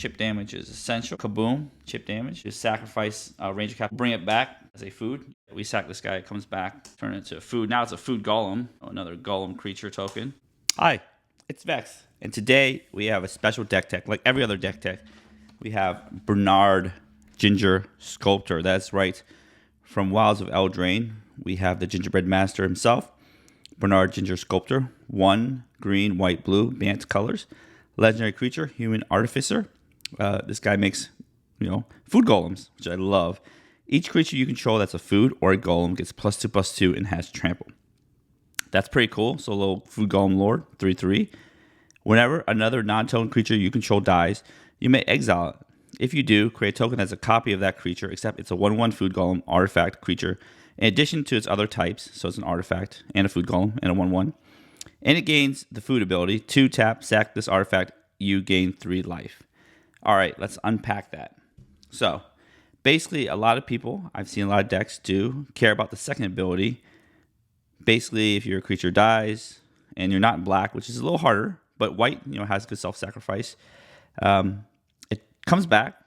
Chip damage is essential. Kaboom, chip damage. Just sacrifice Ranger Cap, bring it back as a food. We sack this guy, it comes back, turn it into a food. Now it's a food golem, another golem creature token. Hi, it's Vex, and today we have a special deck tech. Like every other deck tech, we have Brenard Ginger Sculptor. That's right, from Wilds of Eldraine. We have the Gingerbread Master himself, Brenard Ginger Sculptor. 1 green, white, blue, Bant colors. Legendary creature, human artificer. This guy makes, food golems, which I love. Each creature you control that's a food or a golem gets +2/+2 and has trample. That's pretty cool. So a little food golem lord, 3/3. Whenever another non-token creature you control dies, you may exile it. If you do, create a token that's a copy of that creature, except it's a 1/1 food golem artifact creature, in addition to its other types. So it's an artifact and a food golem and a 1/1. And it gains the food ability. 2 tap, sack this artifact, you gain 3 life. All right, let's unpack that. So basically, a lot of people, I've seen a lot of decks do care about the second ability. Basically, if your creature dies and you're not in black, which is a little harder, but white, has good self-sacrifice, it comes back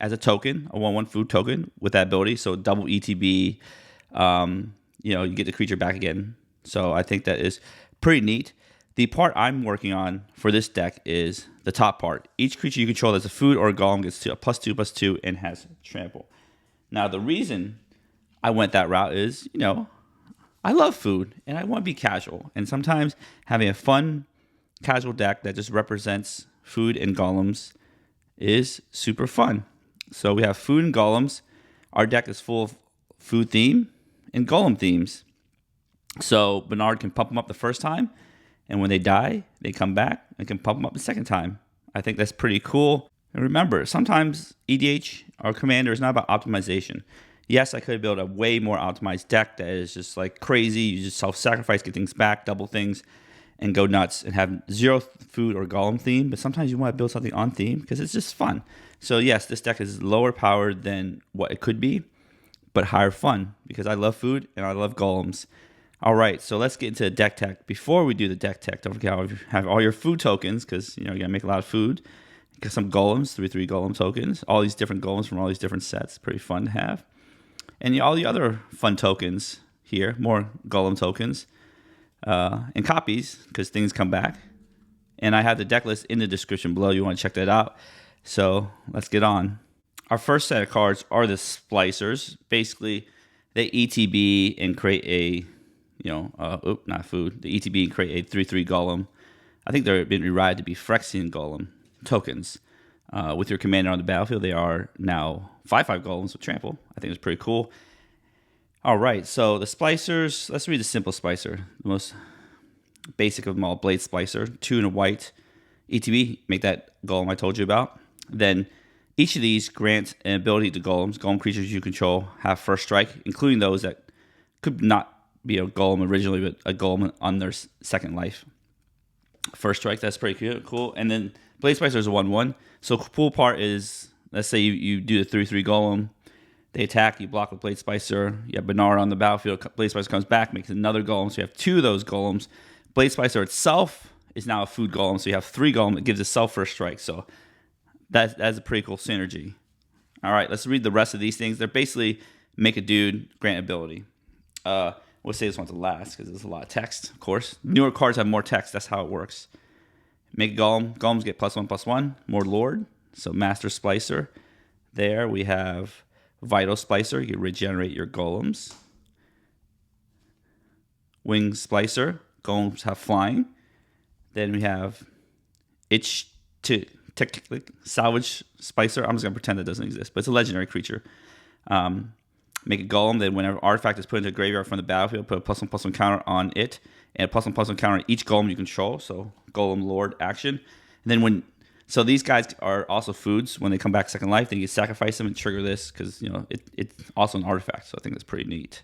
as a token, a 1/1 food token with that ability. So double ETB, you get the creature back again. So I think that is pretty neat. The part I'm working on for this deck is the top part. Each creature you control that's a food or a golem gets to a +2/+2 and has trample. Now, the reason I went that route is, I love food and I want to be casual. And sometimes having a fun, casual deck that just represents food and golems is super fun. So we have food and golems. Our deck is full of food theme and golem themes. So Bernard can pump them up the first time, and when they die, they come back and can pump them up the second time. I think that's pretty cool. And remember, sometimes EDH or Commander is not about optimization. Yes, I could build a way more optimized deck that is just like crazy. You just self-sacrifice, get things back, double things, and go nuts and have 0 food or golem theme. But sometimes you want to build something on theme because it's just fun. So yes, this deck is lower powered than what it could be, but higher fun because I love food and I love golems. All right, so let's get into the deck tech. Before we do the deck tech, don't forget how you have all your food tokens because you gotta make a lot of food. Get some golems, 3/3 golem tokens. All these different golems from all these different sets, pretty fun to have. And all the other fun tokens here, more golem tokens and copies because things come back. And I have the deck list in the description below. You want to check that out. So let's get on. Our first set of cards are the Splicers. Basically, they ETB and create a not food. The ETB and create a 3/3 golem. I think they're been rewritten to be Phyrexian golem tokens. With your commander on the battlefield, they are now 5/5 golems with trample. I think it's pretty cool. All right, so the Splicers. Let's read the simple Splicer, the most basic of them all. Blade Splicer, 2 and a white. ETB, make that golem I told you about. Then each of these grants an ability to golems. Golem creatures you control have first strike, including those that could not be a golem originally, but a golem on their second life. First strike, that's pretty cool. And then Blade Splicer is a 1/1. So cool part is, let's say you do the 3/3 golem, they attack, you block with Blade Splicer, you have Bernard on the battlefield, Blade Splicer comes back, makes another golem, so you have 2 of those golems. Blade Splicer itself is now a food golem, so you have 3 golem, it gives itself first strike, so that's a pretty cool synergy. All right, let's read the rest of these things. They're basically make a dude, grant ability. We'll say this one's the last because there's a lot of text, of course. Newer cards have more text. That's how it works. Make a golem. Golems get +1/+1. More lord. So Master Splicer. There we have Vital Splicer. You can regenerate your golems. Wing Splicer. Golems have flying. Then we have Itch to Salvage Splicer. I'm just going to pretend that doesn't exist, but it's a legendary creature. Make a golem, then whenever artifact is put into a graveyard from the battlefield, put a +1/+1 counter on it, and a +1/+1 counter on each golem you control, so golem lord action. And then so these guys are also foods. When they come back second life, then you can sacrifice them and trigger this, because it's also an artifact, so I think that's pretty neat.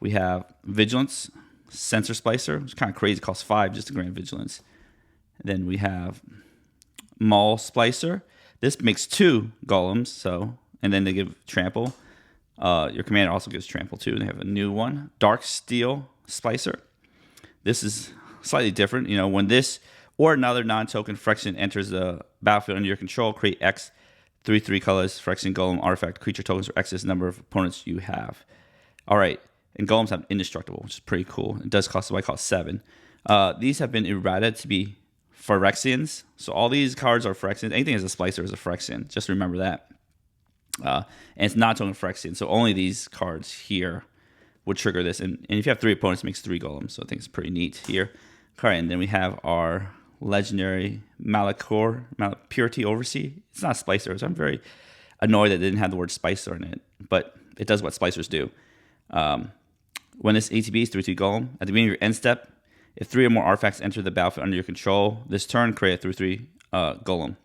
We have Vigilance, Sensor Splicer, which is kind of crazy, it costs 5 just to grant Vigilance. And then we have Maul Splicer. This makes 2 golems, and then they give trample. Your commander also gives trample too. They have a new one, Dark Steel Splicer. This is slightly different. When this or another non-token Phyrexian enters the battlefield under your control, create X 3/3 colors, Phyrexian Golem artifact creature tokens for X number of opponents you have. All right, and Golems have indestructible, which is pretty cool. It does cost what I call 7. These have been errated to be Phyrexians, so all these cards are Phyrexians. Anything as a Splicer is a Phyrexian. Just remember that. And it's not token Phyrexian, so only these cards here would trigger this. And if you have 3 opponents, it makes 3 Golems, so I think it's pretty neat here. All right, and then we have our legendary Malachor, Purity Overseer. It's not Splicers. I'm very annoyed that it didn't have the word Spicer in it, but it does what Splicers do. When this ATB is 3/2 Golem, at the beginning of your end step, if 3 or more artifacts enter the battlefield under your control, this turn create a 3/3 Golem.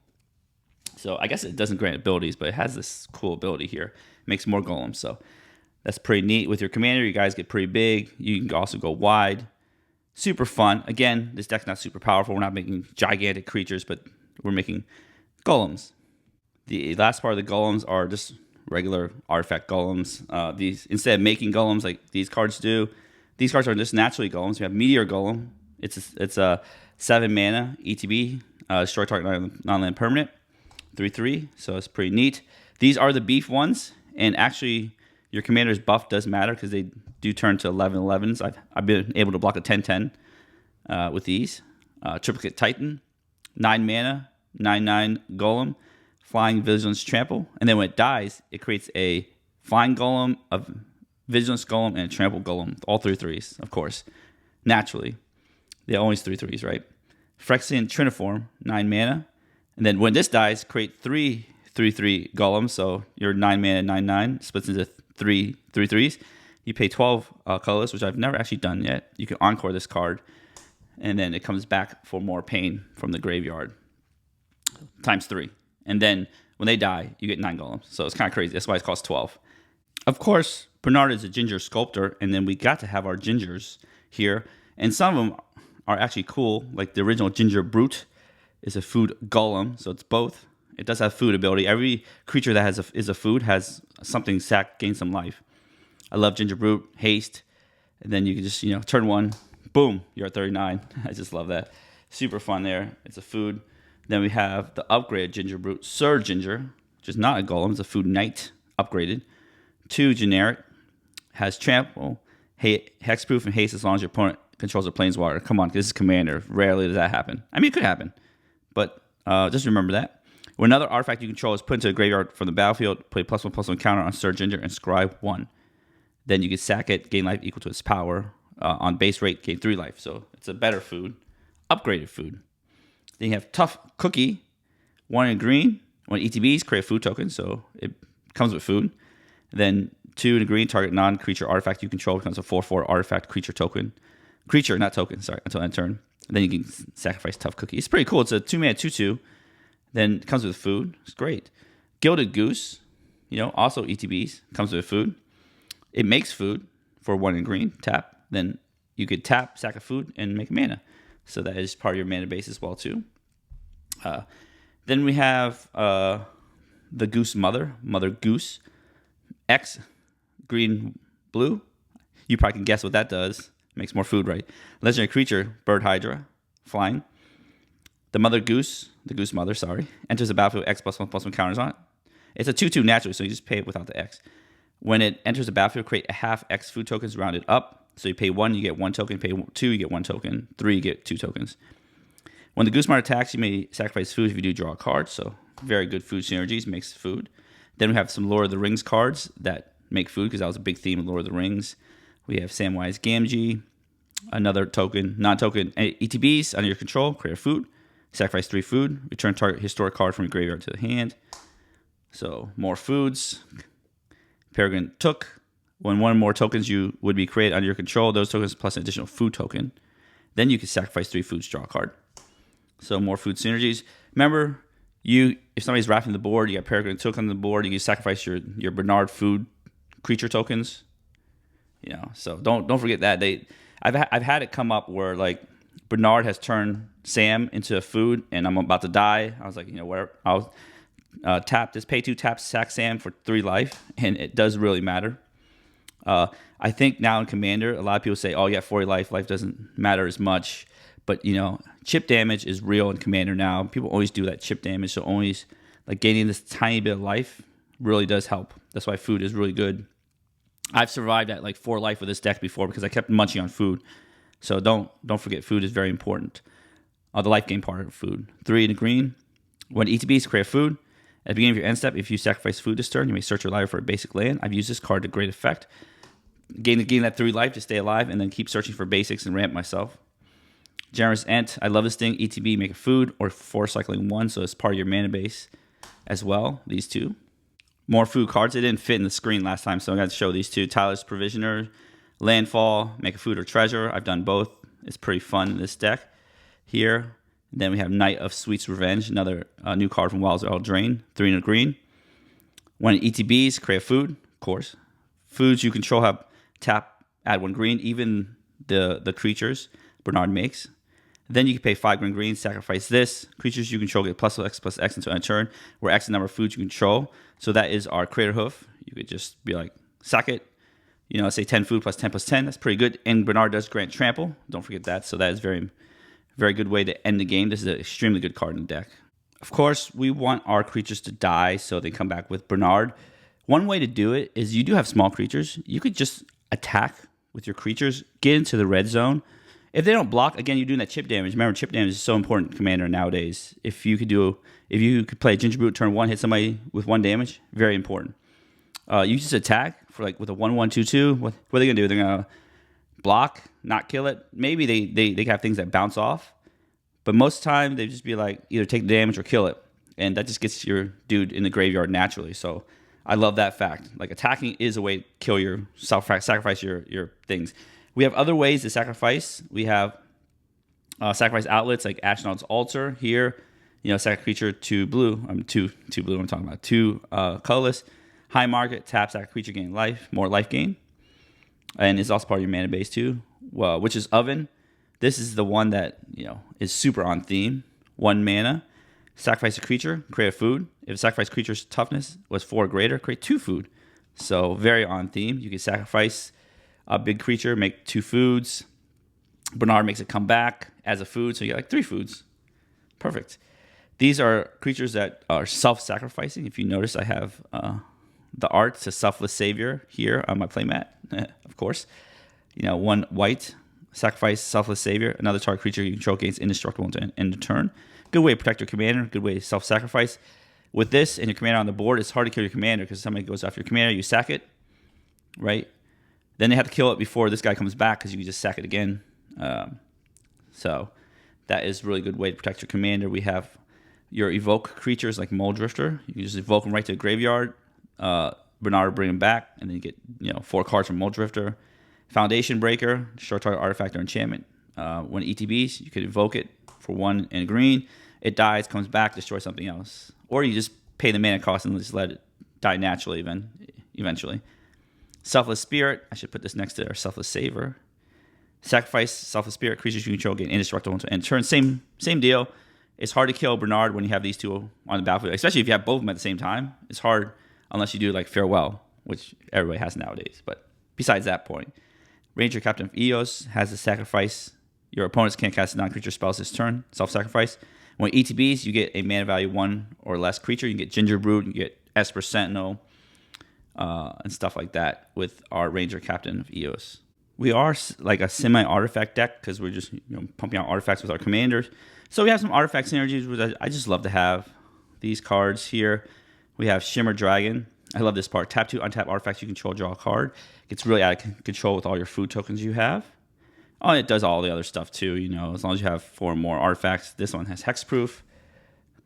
So I guess it doesn't grant abilities, but it has this cool ability here. It makes more Golems, so that's pretty neat. With your commander, you guys get pretty big. You can also go wide. Super fun. Again, this deck's not super powerful. We're not making gigantic creatures, but we're making Golems. The last part of the Golems are just regular artifact Golems. These, instead of making Golems like these cards do, these cards are just naturally Golems. We have Meteor Golem. It's a 7 mana ETB, destroy target non-land permanent, 3/3. So it's pretty neat. These are the beef ones, and actually your commander's buff does matter because they do turn to 11/11s. I've been able to block a 10/10 with these. Triplicate Titan, 9 mana, 9/9 Golem, Flying Vigilance Trample. And then when it dies, it creates a Flying Golem, a Vigilance Golem, and a Trample Golem. All 3/3s, of course. Naturally. They're always 3/3s, right? Phyrexian Triniform, 9 mana. And then when this dies, create 3 3/3 Golems. So your 9 mana, 9/9 splits into 3 3/3s. You pay 12 colors, which I've never actually done yet. You can encore this card, and then it comes back for more pain from the graveyard. Times 3. And then when they die, you get 9 Golems. So it's kind of crazy. That's why it costs 12. Of course, Brenard is a Ginger Sculptor, and then we got to have our Gingers here. And some of them are actually cool, like the original Ginger Brute is a food Golem, so it's both. It does have food ability. Every creature that is a food has something sack, gain some life. I love Ginger Brute, haste, and then you can just, turn 1, boom, you're at 39. I just love that. Super fun there. It's a food. Then we have the upgraded Ginger Brute, Sir Ginger, which is not a Golem, it's a food knight, upgraded. 2 generic, has trample, hexproof, and haste as long as your opponent controls a planeswalker. Come on, this is Commander. Rarely does that happen. I mean, it could happen, but just remember that. When another artifact you control is put into a graveyard from the battlefield, play +1/+1 counter on Sir Ginger and scribe 1. Then you can sack it, gain life equal to its power. On base rate, gain 3 life. So it's a better food, upgraded food. Then you have Tough Cookie, 1 in green. 1 ETBs, create a food token, so it comes with food. Then 2 in green, target non-creature artifact you control becomes a 4/4 artifact creature token. Creature, not token, sorry, until end turn. And then you can sacrifice Tough Cookie. It's pretty cool. It's a 2 mana 2/2. Then it comes with food. It's great. Gilded Goose, also ETBs, comes with food. It makes food for 1 in green, tap. Then you could tap, sack a food, and make mana. So that is part of your mana base as well, too. Then we have the Goose Mother Goose. X, green, blue. You probably can guess what that does. Makes more food, right? Legendary creature, Bird Hydra, flying. The Goose Mother, enters the battlefield with X +1/+1 counters on it. It's a 2/2 naturally, so you just pay it without the X. When it enters the battlefield, create a half X food tokens rounded up. So you pay 1, you get 1 token. Pay 2, you get 1 token. 3, you get 2 tokens. When the Goose Mother attacks, you may sacrifice food if you do draw a card. So very good food synergies, makes food. Then we have some Lord of the Rings cards that make food, because that was a big theme of Lord of the Rings. We have Samwise Gamgee, another token, non-token ETBs under your control, create a food. Sacrifice 3 food. Return target historic card from your graveyard to the hand. So more foods. Peregrine Took. When 1 or more tokens you would be created under your control, those tokens plus an additional food token. Then you can sacrifice 3 foods, draw a card. So more food synergies. Remember, if somebody's wrapping the board, you got Peregrine Took on the board, you can sacrifice your Bernard food creature tokens. So don't forget that. I've had it come up where like Bernard has turned Sam into a food, and I'm about to die. I was like, whatever. I'll tap this, pay 2 taps, sack Sam for 3 life, and it does really matter. I think now in Commander, a lot of people say, oh, you got 40 life. Life doesn't matter as much. But, chip damage is real in Commander now. People always do that chip damage, so always like gaining this tiny bit of life really does help. That's why food is really good. I've survived at like 4 life with this deck before because I kept munching on food. So don't forget, food is very important. The life gain part of food. 3 in the green. When ETBs create food, at the beginning of your end step, if you sacrifice food this turn, you may search your library for a basic land. I've used this card to great effect. Gain that 3 life to stay alive, and then keep searching for basics and ramp myself. Generous Ent. I love this thing. ETB, make a food, or 4 cycling 1, so it's part of your mana base as well. These 2. More food cards. It didn't fit in the screen last time, so I got to show these 2. Tyler's Provisioner, Landfall, make a food or treasure. I've done both. It's pretty fun in this deck. Here, and then we have Knight of Sweet's Revenge, another new card from Wilds of Eldraine, 3 in the green. When ETBs, create food, of course. Foods you control have tap, add 1 green, even the creatures Bernard makes. Then you can pay 5 green, sacrifice this. Creatures you control get +X until end of turn, where X is the number of foods you control. So that is our Crater Hoof. You could just be like, sack it. Say 10 food +10/+10. That's pretty good. And Bernard does grant trample. Don't forget that. So that is very, very good way to end the game. This is an extremely good card in the deck. Of course, we want our creatures to die so they come back with Bernard. One way to do it is you do have small creatures. You could just attack with your creatures, get into the red zone. If they don't block, again, you're doing that chip damage. Remember, chip damage is so important in Commander nowadays. If you could play Gingerbread turn 1, hit somebody with 1 damage, very important. You just attack for with a 1/1/2/2. What are they gonna do? They're gonna block, not kill it. Maybe they have things that bounce off, but most of the time they just be like either take the damage or kill it, and that just gets your dude in the graveyard naturally. So I love that fact. Like, attacking is a way to kill your sacrifice your things. We have other ways to sacrifice. We have sacrifice outlets like Ashnod's Altar here. Sack creature 2 blue. Two blue. I'm talking about 2 colorless. High market, tap, sack creature, gain life, more life gain. And it's also part of your mana base too, which is Oven. This is the one that is super on theme. 1 mana, sacrifice a creature, create a food. If a sacrifice creature's toughness was 4 or greater, create 2 food. So very on theme. You can sacrifice a big creature, make 2 foods. Bernard makes it come back as a food, so you get 3 foods. Perfect. These are creatures that are self-sacrificing. If you notice, I have the art to Selfless Savior here on my playmat, of course. 1 white, sacrifice Selfless Savior. Another target creature you control gains indestructible until end of turn. Good way to protect your commander. Good way to self-sacrifice. With this and your commander on the board, it's hard to kill your commander because somebody goes after your commander, you sack it, right? Then they have to kill it before this guy comes back because you can just sack it again. So that is a really good way to protect your commander. We have your evoke creatures like Mole Drifter. You can just evoke them right to the graveyard. Bernard will bring them back, and then you get 4 cards from Mole Drifter. Foundation Breaker, short target artifact or enchantment. When ETBs, you can evoke it for 1 in green. It dies, comes back, destroys something else. Or you just pay the mana cost and just let it die naturally eventually. Selfless Spirit, I should put this next to our Selfless Saver. Sacrifice Selfless Spirit, creatures you control gain indestructible until end turn. Same deal. It's hard to kill Bernard when you have these 2 on the battlefield, especially if you have both of them at the same time. It's hard unless you do like Farewell, which everybody has nowadays. But besides that point, Ranger Captain of Eos has to sacrifice. Your opponents can't cast non-creature spells this turn, self-sacrifice. When ETBs, you get a mana value 1 or less creature. You get Gingerbread, you get Esper Sentinel, and stuff like that with our Ranger Captain of Eos. We are like a semi-artifact deck because we're just pumping out artifacts with our commanders. So we have some artifact synergies, which I just love to have. These cards here. We have Shimmer Dragon. I love this part. Tap 2 untap artifacts you control, draw a card. Gets really out of control with all your food tokens you have. Oh, and it does all the other stuff too, as long as you have 4 or more artifacts. This one has hexproof.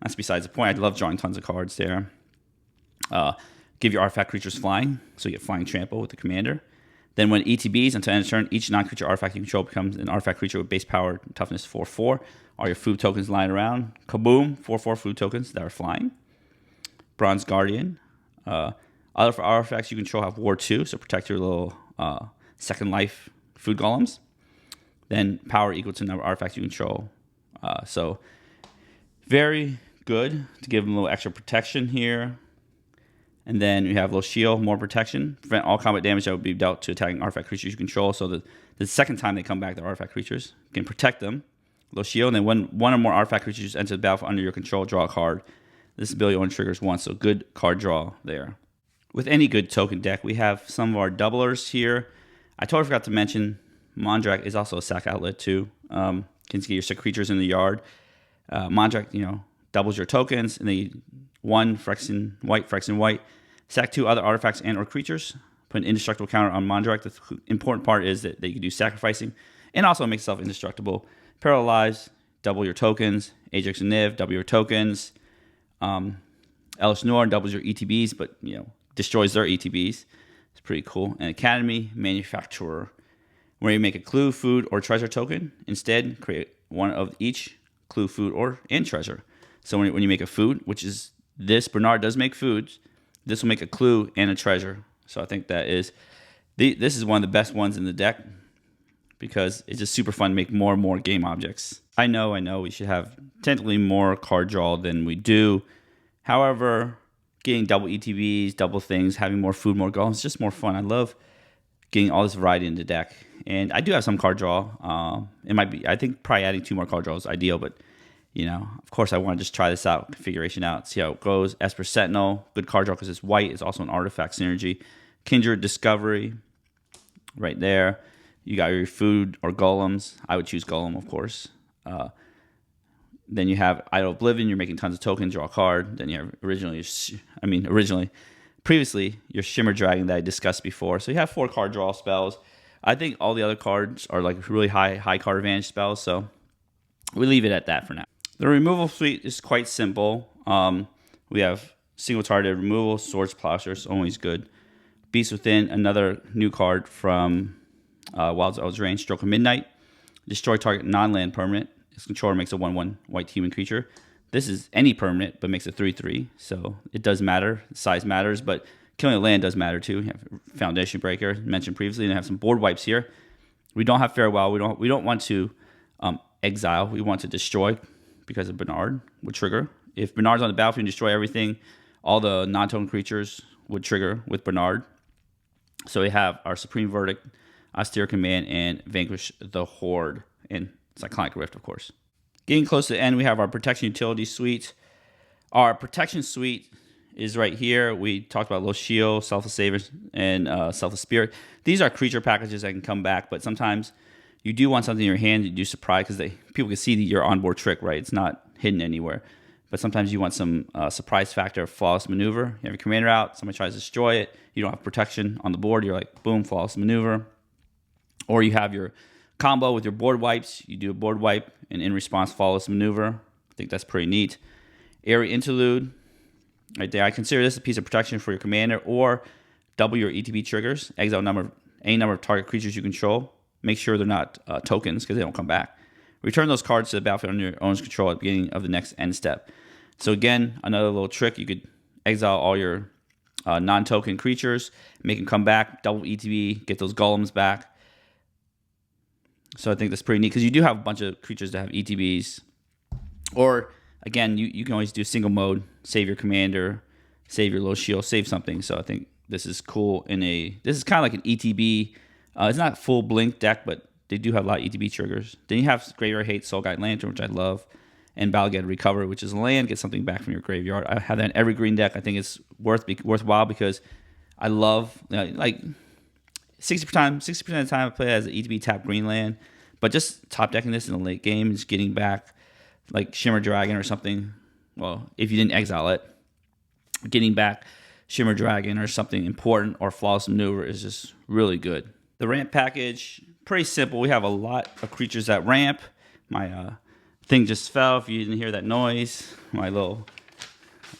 That's besides the point. I love drawing tons of cards there. Give your artifact creatures flying, so you get flying trample with the commander. Then when ETBs until end of turn, each non-creature artifact you control becomes an artifact creature with base power toughness 4/4. All your food tokens lying around. Kaboom! 4/4 food tokens that are flying. Bronze Guardian. Other artifacts you control have War 2, so protect your little second life food golems. Then power equal to the number of artifacts you control. So very good to give them a little extra protection here. And then you have a little shield, more protection. Prevent all combat damage that would be dealt to attacking artifact creatures you control. So the second time they come back, the artifact creatures can protect them. Loshio, and then when one or more artifact creatures enter the battlefield under your control, draw a card. This ability only triggers once, so good card draw there. With any good token deck, we have some of our doublers here. I totally forgot to mention Mondrak is also a sack outlet too. Can get your 6 creatures in the yard. Mondrak, doubles your tokens, and they 1 Phyrexian white. Sack 2 other artifacts and or creatures. Put an indestructible counter on Mondrak. The important part is that you can do sacrificing, and also make yourself indestructible. Paralyze, double your tokens. Ajax and Niv, double your tokens. Elish Noir doubles your ETBs, but destroys their ETBs. It's pretty cool. And Academy Manufacturer, where you make a clue, food, or treasure token. Instead, create one of each clue, food, and treasure. So when you make a food, which is this, Brenard does make foods. This will make a clue and a treasure. So I think this is one of the best ones in the deck because it's just super fun to make more and more game objects. I know we should have technically more card draw than we do. However, getting double ETBs, double things, having more food, more golems, it's just more fun. I love getting all this variety in the deck. And I do have some card draw. It might be, I think probably adding 2 more card draws is ideal, but of course I want to just try this out, configuration out, see how it goes. Esper Sentinel, good card draw because it's white. It's also an artifact synergy. Kindred Discovery, right there. You got your food or golems. I would choose golem, of course. Then you have Idol Oblivion. You're making tons of tokens, draw a card. Then you have previously your Shimmer Dragon that I discussed before. So you have 4 card draw spells. I think all the other cards are like really high card advantage spells. So we leave it at that for now. The removal suite is quite simple. We have single targeted removal, Swords, Plowshares, always good. Beast Within, another new card from Wild's Eldritch Range, Stroke of Midnight. Destroy target non-land permanent. Its controller makes a 1/1 white human creature. This is any permanent, but makes a 3/3. So it does matter. Size matters, but killing a land does matter too. You have Foundation Breaker, mentioned previously, and I have some board wipes here. We don't have Farewell. We don't want to exile. We want to destroy because of Bernard would trigger. If Bernard's on the battlefield and destroy everything, all the non-token creatures would trigger with Bernard. So we have our Supreme Verdict, Austere Command, and Vanquish the Horde, and Cyclonic Rift, of course. Getting close to the end, we have our Protection Utility Suite. Our Protection Suite is right here. We talked about Loshio, Selfless Savers, and Selfless Spirit. These are creature packages that can come back, but sometimes you do want something in your hand. You do surprise because people can see your onboard trick, right? It's not hidden anywhere. But sometimes you want some surprise factor, flawless maneuver. You have your commander out, somebody tries to destroy it. You don't have protection on the board. You're like, boom, flawless maneuver. Or you have your combo with your board wipes. You do a board wipe, and in response, flawless maneuver. I think that's pretty neat. Airy Interlude, right there. I consider this a piece of protection for your commander, or double your ETB triggers. Exile any number of target creatures you control. Make sure they're not tokens because they don't come back. Return those cards to the battlefield under your owner's control at the beginning of the next end step. So again, another little trick. You could exile all your non-token creatures, make them come back, double ETB, get those golems back. So I think that's pretty neat because you do have a bunch of creatures that have ETBs. Or, again, you can always do single mode, save your commander, save your low shield, save something. So I think this is cool. This is kind of like an ETB. It's not full blink deck, but they do have a lot of ETB triggers. Then you have Graveyard Hate, Soul Guide Lantern, which I love, and Balgad Recover, which is a land, get something back from your graveyard. I have that in every green deck. I think it's worthwhile because I love, like 60% of the time I play as an ETB tap green land, but just top decking this in the late game, just getting back like Shimmer Dragon or something. Well, if you didn't exile it, getting back Shimmer Dragon or something important or Flawless Maneuver is just really good. The ramp package, pretty simple. We have a lot of creatures that ramp. My thing just fell. If you didn't hear that noise, I'll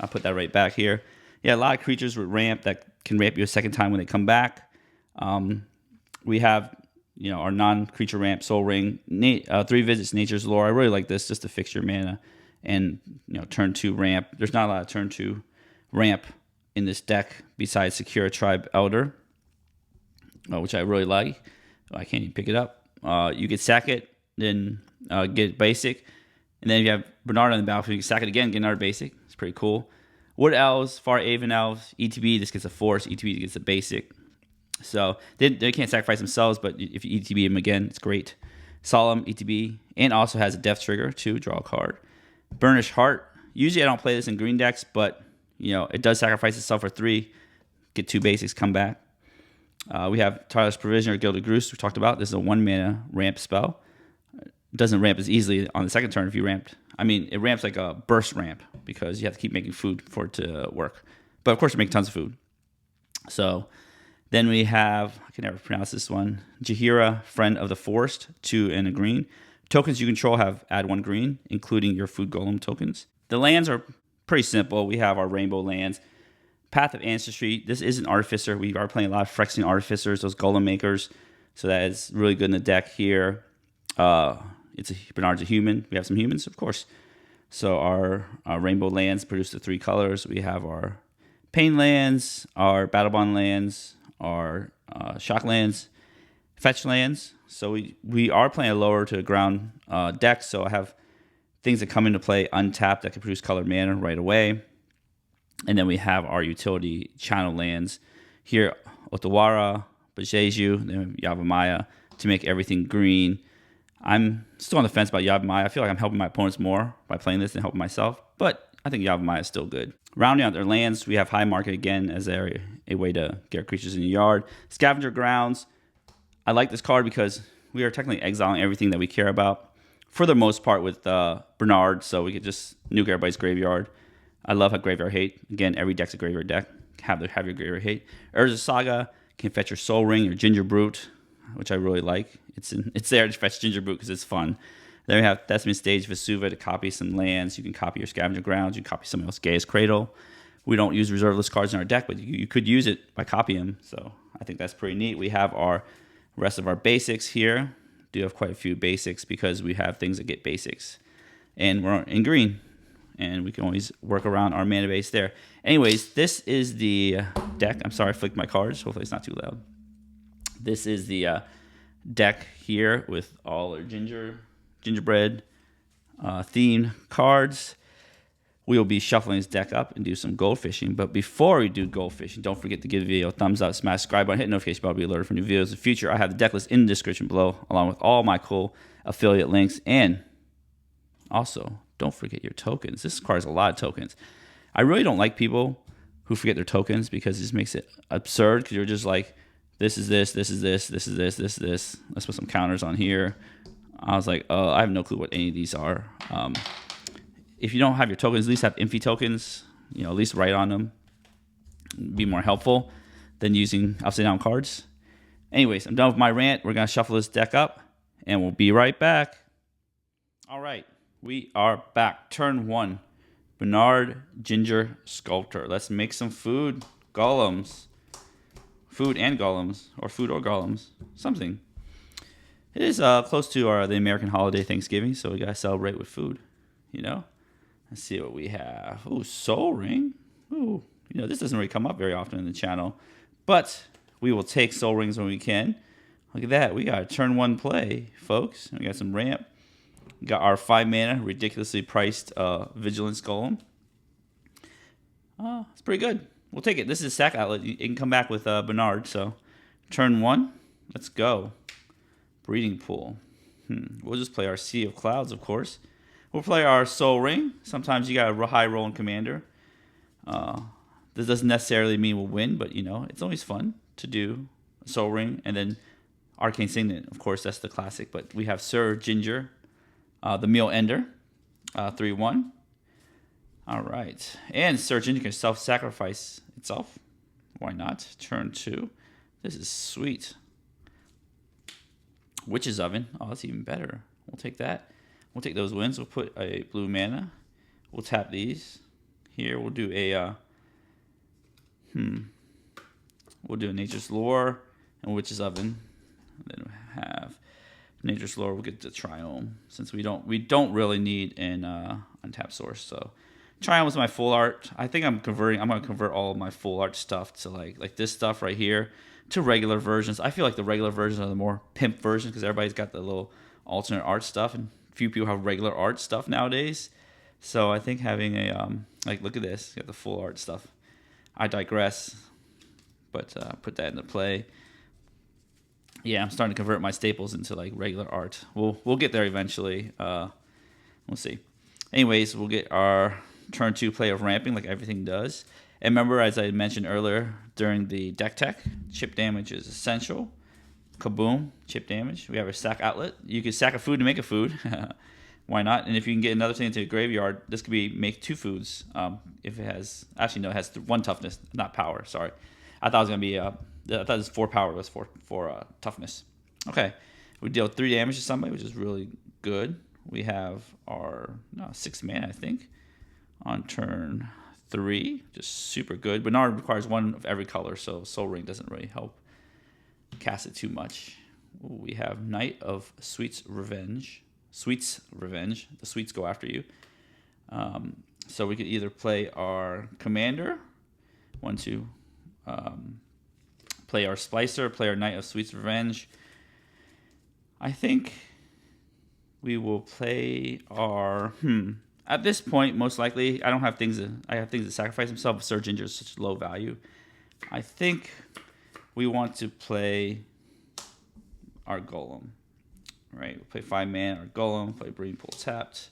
put that right back here. Yeah, a lot of creatures with ramp that can ramp you a second time when they come back. We have, our non-creature ramp, Soul Ring, 3 visits, Nature's Lore. I really like this just to fix your mana and, turn 2 ramp. There's not a lot of turn 2 ramp in this deck besides Secure Tribe Elder, which I really like. I can't even pick it up. You could sack it, then get basic. And then if you have Bernard on the battlefield, you can sack it again, get another basic. It's pretty cool. Wood Elves, Far Aven Elves, ETB, this gets a force, ETB gets a basic. So they can't sacrifice themselves, but if you ETB them again, it's great. Solemn, ETB, and also has a death trigger to draw a card. Burnished Heart. Usually I don't play this in green decks, but it does sacrifice itself for 3. Get 2 basics, come back. We have Tireless Provision or Gilded Goose, we talked about. This is a 1 mana ramp spell. It doesn't ramp as easily on the second turn if you ramped. I mean, it ramps like a burst ramp because you have to keep making food for it to work. But of course, you make tons of food. So then we have, I can never pronounce this one, Jaheira, Friend of the Forest, 2 and a green. Tokens you control add 1 green, including your food golem tokens. The lands are pretty simple. We have our rainbow lands. Path of Ancestry. This is an Artificer. We are playing a lot of Phyrexian Artificers, those golem makers. So that is really good in the deck here. Bernard's a human. We have some humans, of course. So our rainbow lands produce the 3 colors. We have our Pain lands, our Battle Bond lands, our Shock lands, Fetch lands. So we are playing a lower to ground deck. So I have things that come into play untapped that can produce colored mana right away. And then we have our utility channel lands here, Otawara, Bajeju, then Yavimaya to make everything green. I'm still on the fence about Yavimaya. I feel like I'm helping my opponents more by playing this than helping myself, but I think Yavimaya is still good. Rounding out their lands, we have High Market again as a way to get creatures in the yard. Scavenger Grounds. I like this card because we are technically exiling everything that we care about for the most part with Brenard, so we could just nuke everybody's graveyard. I love how Graveyard Hate. Again, every deck's a Graveyard deck. Have your Graveyard Hate. Urza Saga can fetch your Soul Ring, your Gingerbread, which I really like. It's there to fetch Gingerbread because it's fun. Then we have Thespian Stage Vesuva to copy some lands. You can copy your Scavenger Grounds. You can copy someone else's Gaia's Cradle. We don't use reserveless cards in our deck, but you could use it by copying them. So I think that's pretty neat. We have our rest of our basics here. Do have quite a few basics because we have things that get basics. And we're in green. And we can always work around our mana base there. Anyways, this is the deck. I'm sorry I flicked my cards. Hopefully it's not too loud. This is the deck here with all our gingerbread themed cards. We will be shuffling this deck up and do some gold fishing. But before we do gold fishing, don't forget to give the video a thumbs up, smash subscribe button, hit notification bell to be alerted for new videos in the future. I have the deck list in the description below, along with all my cool affiliate links. And also, don't forget your tokens. This requires a lot of tokens. I really don't like people who forget their tokens because it just makes it absurd because you're just like, this is this, this is this, this is this, this is this. Let's put some counters on here. I was like, I have no clue what any of these are. If you don't have your tokens, at least have Infi tokens, at least write on them. Be more helpful than using upside down cards. Anyways, I'm done with my rant. We're going to shuffle this deck up and we'll be right back. All right. We are back. Turn 1. Bernard, Ginger, Sculptor. Let's make some food. Golems. Food and golems. Or food or golems. Something. It is close to the American holiday Thanksgiving, so we got to celebrate with food. Let's see what we have. Ooh, Soul Ring. Ooh, this doesn't really come up very often in the channel. But we will take Soul Rings when we can. Look at that. We got a turn 1 play, folks. We got some ramp. We got our 5 mana, ridiculously priced Vigilance Golem. It's pretty good. We'll take it. This is a sack outlet. You can come back with Bernard. So, turn 1. Let's go. Breeding Pool. We'll just play our Sea of Clouds, of course. We'll play our Soul Ring. Sometimes you got a high roll in Commander. This doesn't necessarily mean we'll win, but, it's always fun to do a Soul Ring. And then Arcane Signet, of course, that's the classic. But we have Sir Ginger, the Meal Ender, 3-1. All right. And Sir Ginger can self-sacrifice itself. Why not? Turn 2. This is sweet. Witch's Oven. Oh, that's even better. We'll take that. We'll take those wins. We'll put a blue mana. We'll tap these. Here we'll do a we'll do a Nature's Lore and Witch's Oven. And then we have Nature's Lore. We'll get the Triome since we don't really need an untapped source. So Triome was my full art. I think I'm going to convert all of my full art stuff to like this stuff right here to regular versions. I feel like the regular versions are the more pimp versions because everybody's got the little alternate art stuff, and few people have regular art stuff nowadays. So I think having a look at this, you got the full art stuff. I digress, but put that into play. Yeah, I'm starting to convert my staples into like regular art. We'll get there eventually. We'll see. Anyways, we'll get our turn 2 play of ramping like everything does. And remember, as I mentioned earlier during the deck tech, chip damage is essential. Kaboom, chip damage. We have a sack outlet. You can sack a food to make a food. Why not? And if you can get another thing into the graveyard, this could be make 2 foods. If it has, actually no, it has 1 toughness, not power. Sorry, I thought it was gonna be. I thought it was 4 power, it was 4 toughness. Okay, we deal 3 damage to somebody, which is really good. We have our 6 mana, I think, on turn 3, just super good. Bernard requires 1 of every color, so Soul Ring doesn't really help cast it too much. We have Knight of Sweet's Revenge. Sweet's Revenge. The sweets go after you. So we could either play our commander, play our Splicer, play our Knight of Sweet's Revenge. I think we will play our at this point, most likely, I have things to sacrifice himself. Sir Ginger is such low value. I think we want to play our Golem. Right, we'll play 5 mana, our Golem, play Breeding Pool tapped.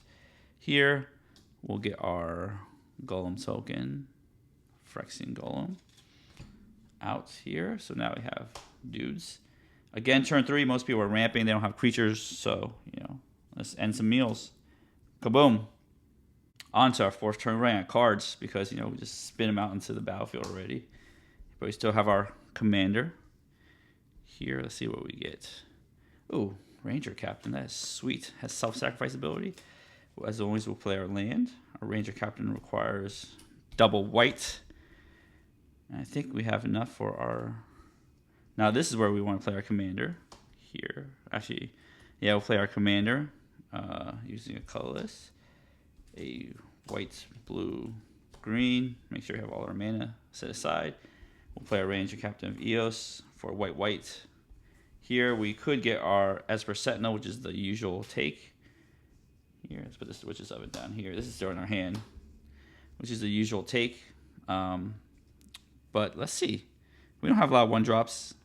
Here, we'll get our Golem token, Phyrexian Golem, out here. So now we have dudes. Again, turn 3, most people are ramping. They don't have creatures, so, let's end some meals. Kaboom. On to our 4th turn. Running out cards because, we just spin them out into the battlefield already. But we still have our commander. Here, let's see what we get. Ooh. Ranger Captain, that is sweet. Has self-sacrifice ability. As always, we'll play our land. Our Ranger Captain requires double white. And I think we have enough for our... Now, this is where we want to play our commander. Here. Actually, yeah, we'll play our commander using a colorless. A white, blue, green. Make sure we have all our mana set aside. We'll play our Ranger Captain of Eos for white, white. Here we could get our Esper Sentinel, which is the usual take. Here, let's put the switches of it down here. This is still in our hand, which is the usual take. But let's see. We don't have a lot of 1-drops.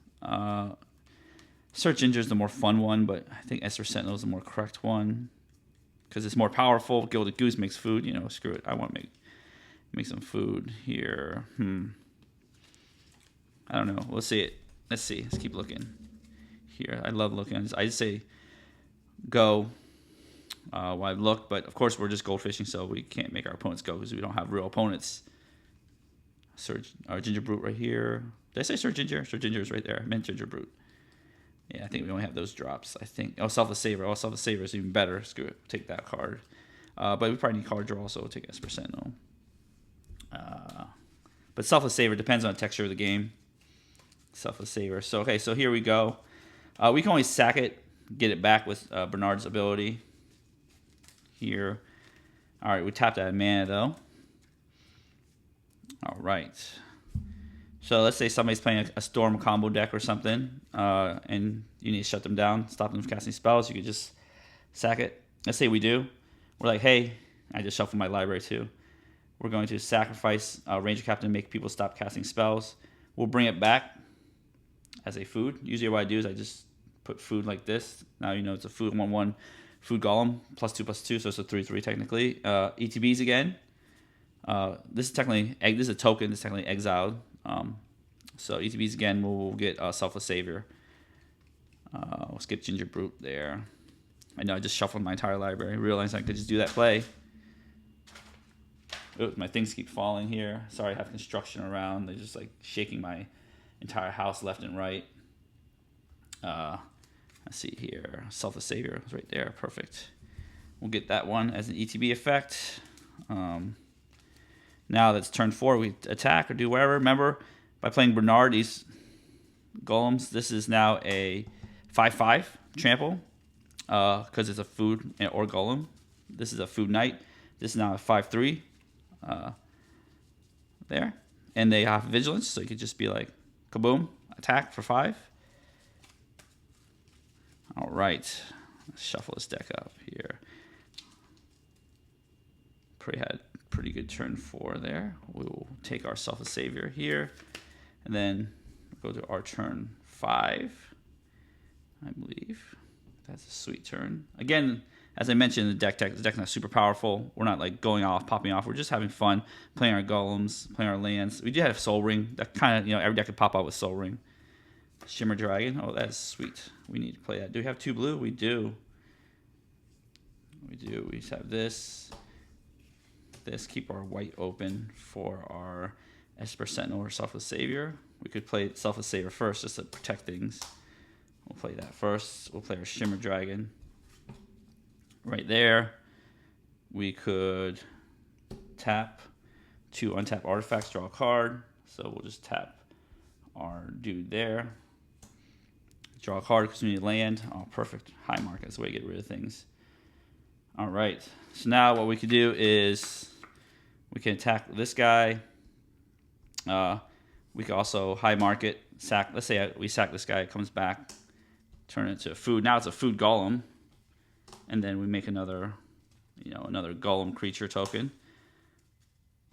Search Ginger is the more fun one, but I think Esper Sentinel is the more correct one because it's more powerful. Gilded Goose makes food. Screw it. I want to make some food here. I don't know. We'll see it. Let's see. Let's keep looking. Here, I love looking. I just say go while I look, but of course we're just goldfishing, so we can't make our opponents go because we don't have real opponents. Our Ginger Brute right here. Did I say Sir Ginger? Sir Ginger is right there. I meant Ginger Brute. Yeah, I think we only have those drops. I think. Oh, Selfless Saver. Oh, Selfless Saver is even better. Screw it. Take that card. But we probably need card draw, so we'll take Esper Sentinel. But Selfless Saver depends on the texture of the game. Selfless Saver. So okay, so here we go. We can always sack it, get it back with Bernard's ability. Here. All right, we tapped out of mana, though. All right. So let's say somebody's playing a Storm combo deck or something, and you need to shut them down, stop them from casting spells. You could just sack it. Let's say we do. We're like, hey, I just shuffled my library, too. We're going to sacrifice Ranger Captain to make people stop casting spells. We'll bring it back as a food. Usually what I do is I just put food like this. Now it's a food 1/1 food golem +2/+2, so it's a 3/3 technically. ETBs again. This is technically this is a token. This is technically exiled. So ETBs again. We'll get Selfless Savior. We'll skip Ginger Brute there. I know I just shuffled my entire library. Realized I could just do that play. Oops, my things keep falling here. Sorry, I have construction around. They're just like shaking my entire house left and right. Let's see here. Selfless Savior is right there. Perfect. We'll get that one as an ETB effect. Now that's turn 4. We attack or do whatever. Remember, by playing Brenard, these Golems, this is now a 5/5 trample because it's a food or Golem. This is a food knight. This is now a 5/3 there. And they have vigilance, so you could just be like, kaboom, attack for 5. All right, let's shuffle this deck up here. Had pretty good turn 4 there. We'll take our Selfless Savior here, and then go to our turn 5. I believe. That's a sweet turn. Again, as I mentioned, the deck's not super powerful. We're not like going off, popping off. We're just having fun, playing our golems, playing our lands. We do have Soul Ring. That kind of, every deck could pop out with Soul Ring. Shimmer Dragon. Oh, that's sweet. We need to play that. Do we have 2 blue? We do. We do. We just have this. This. Keep our white open for our Esper Sentinel or Selfless Savior. We could play Selfless Savior first just to protect things. We'll play that first. We'll play our Shimmer Dragon. Right there. We could tap 2 untap artifacts, draw a card. So we'll just tap our dude there. Draw a card because we need land. Oh, perfect. High mark. That's the way to get rid of things. All right. So now what we can do is we can attack this guy. We can also high market, sack. Let's say we sack this guy. It comes back. Turn it into food. Now it's a food golem. And then we make another, another golem creature token.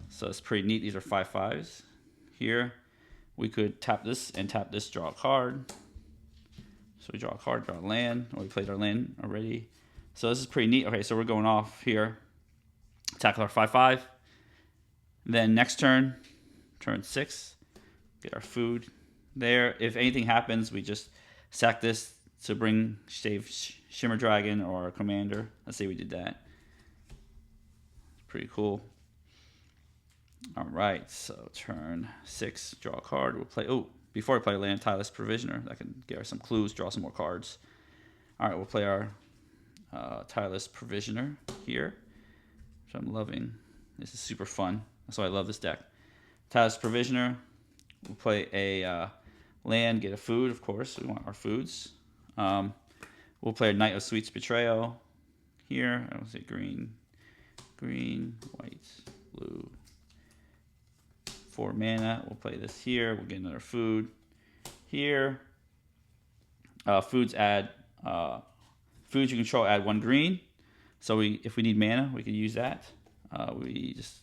So it's pretty neat. These are 5/5s. Here, we could tap this and tap this, draw a card. So we draw a card, draw a land. Or we played our land already. So this is pretty neat. Okay, so we're going off here. Attack with our 5/5. Then next turn, turn 6. Get our food there. If anything happens, we just sack this to save Shimmer Dragon or Commander. Let's say we did that. Pretty cool. All right, so turn 6, draw a card. We'll play. Oh, before we play land, Tireless Provisioner. That can get us some clues, draw some more cards. All right, we'll play our Tireless Provisioner here, which I'm loving. This is super fun. That's why I love this deck. Tireless Provisioner. We'll play a land, get a food, of course. We want our foods. We'll play a Knight of Sweet's Betrayal here. I will say green, white, blue. 4 mana. We'll play this here. We'll get another food here. Foods you control add 1 green. So if we need mana, we can use that. We just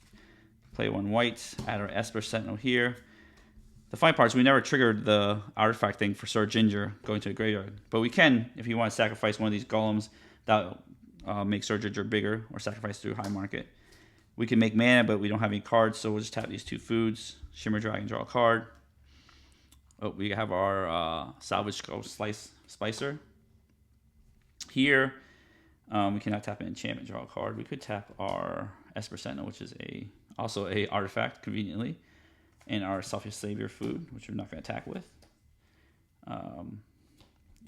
play 1 white, add our Esper Sentinel here. The funny part is we never triggered the artifact thing for Sir Ginger going to the graveyard. But we can, if you want to sacrifice one of these golems, that'll make Sir Ginger bigger, or sacrifice through high market. We can make mana, but we don't have any cards, so we'll just tap these 2 foods. Shimmer Dragon, draw a card. Oh, we have our Salvage Splicer. Here, we cannot tap an enchantment, draw a card. We could tap our Esper Sentinel, which is also a artifact, conveniently. And our Selfless Savior food, which we're not going to attack with.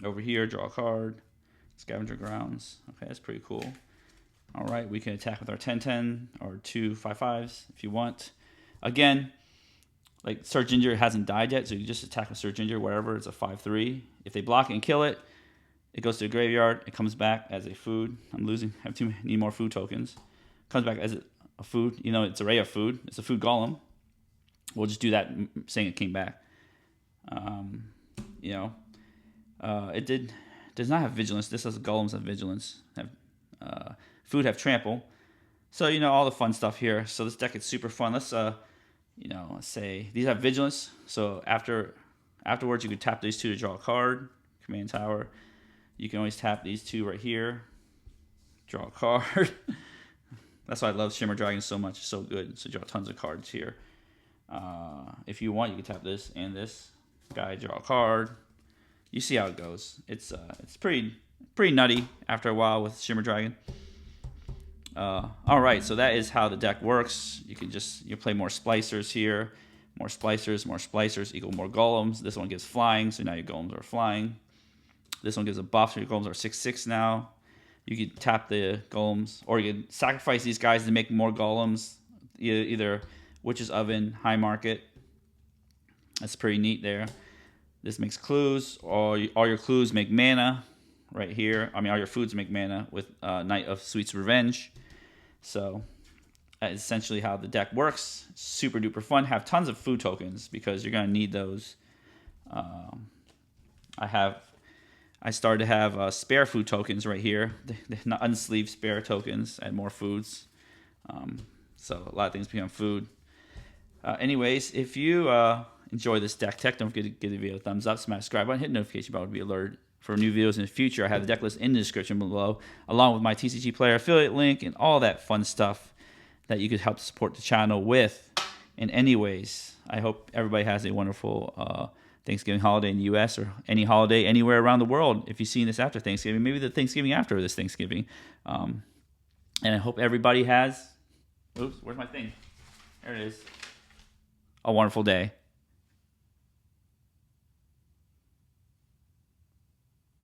Over here, draw a card. Scavenger Grounds. Okay, that's pretty cool. All right, we can attack with our 10/10 or 2 5/5s if you want. Again, like Sir Ginger hasn't died yet, so you just attack with Sir Ginger wherever it's a 5/3. If they block it and kill it, it goes to the graveyard. It comes back as a food. I'm losing. Need more food tokens. Comes back as a food. It's an array of food. It's a food golem. We'll just do that, saying it came back. It does not have vigilance. This has golems have vigilance. Food have trample. So all the fun stuff here. So this deck is super fun. Let's say these have vigilance. So afterwards you could tap these 2 to draw a card. Command Tower. You can always tap these 2 right here. Draw a card. That's why I love Shimmer Dragon so much. It's so good. So draw tons of cards here. If you want, you can tap this and this guy, draw a card. You see how it goes. It's pretty nutty after a while with Shimmer Dragon. All right, so that is how the deck works. You can play more Splicers here, more Splicers equal more golems. This one gives flying, so now your golems are flying. This one gives a buff, so your golems are 6/6 now. You can tap the golems, or you can sacrifice these guys to make more golems. Either Witch's Oven, high market. That's pretty neat there. This makes clues. All your clues make mana right here. All your foods make mana with Knight of Sweet's Revenge. So that is essentially how the deck works. Super duper fun. Have tons of food tokens because you're going to need those. I started to have spare food tokens right here. The unsleeved spare tokens and more foods. So a lot of things become food. Anyways, if you enjoy this deck tech, don't forget to give the video a thumbs up, smash the subscribe button, hit the notification bell to be alerted for new videos in the future. I have the deck list in the description below, along with my TCG Player affiliate link and all that fun stuff that you could help support the channel with. And anyways, I hope everybody has a wonderful Thanksgiving holiday in the U.S. or any holiday anywhere around the world. If you've seen this after Thanksgiving, maybe the Thanksgiving after this Thanksgiving. And I hope everybody has, oops, where's my thing? There it is. A wonderful day.